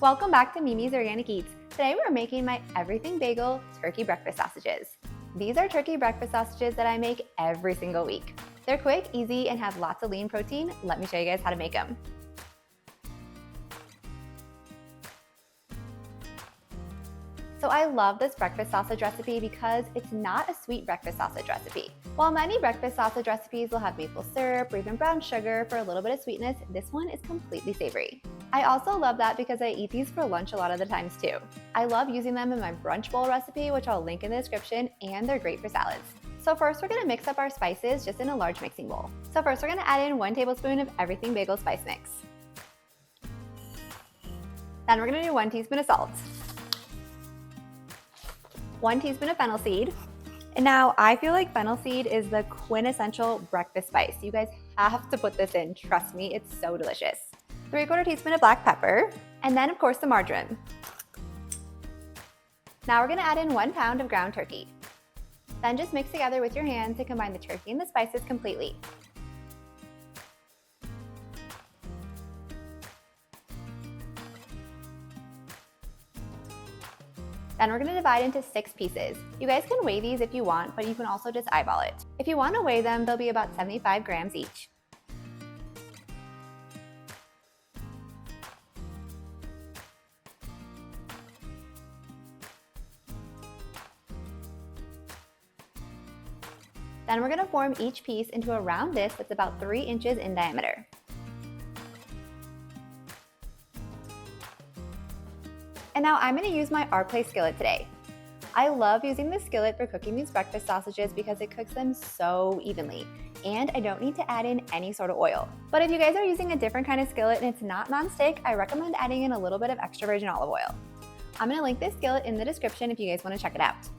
Welcome back to Mimi's Organic Eats. Today we're making my everything bagel turkey breakfast sausages. These are turkey breakfast sausages that I make every single week. They're quick, easy, and have lots of lean protein. Let me show you guys how to make them. So I love this breakfast sausage recipe because it's not a sweet breakfast sausage recipe. While many breakfast sausage recipes will have maple syrup or even brown sugar for a little bit of sweetness, this one is completely savory. I also love that because I eat these for lunch a lot of the times too. I love using them in my brunch bowl recipe, which I'll link in the description, and they're great for salads. So first we're gonna mix up our spices just in a large mixing bowl. So first we're gonna add in 1 tablespoon of everything bagel spice mix. Then we're gonna do 1 teaspoon of salt. 1 teaspoon of fennel seed. And now I feel like fennel seed is the quintessential breakfast spice. You guys have to put this in, trust me, it's so delicious. 3/4 teaspoon of black pepper, and then of course the margarine. Now we're gonna add in 1 pound of ground turkey. Then just mix together with your hands to combine the turkey and the spices completely. Then we're gonna divide into 6 pieces. You guys can weigh these if you want, but you can also just eyeball it. If you wanna weigh them, they'll be about 75 grams each. Then we're gonna form each piece into a round disc that's about 3 inches in diameter. And now I'm gonna use my Play skillet today. I love using this skillet for cooking these breakfast sausages because it cooks them so evenly, and I don't need to add in any sort of oil. But if you guys are using a different kind of skillet and it's not non-stick, I recommend adding in a little bit of extra virgin olive oil. I'm gonna link this skillet in the description if you guys wanna check it out.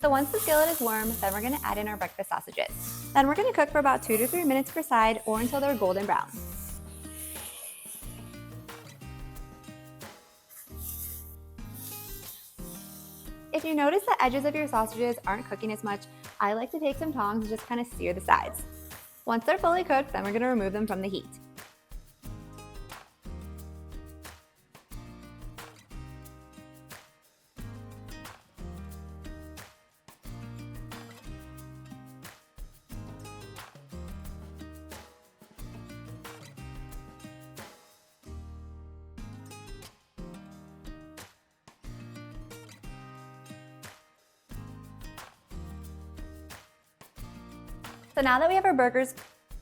So once the skillet is warm, then we're gonna add in our breakfast sausages. Then we're gonna cook for about 2 to 3 minutes per side or until they're golden brown. If you notice the edges of your sausages aren't cooking as much, I like to take some tongs and just kind of sear the sides. Once they're fully cooked, then we're gonna remove them from the heat. So now that we have our burgers,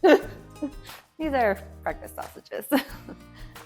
these are breakfast sausages.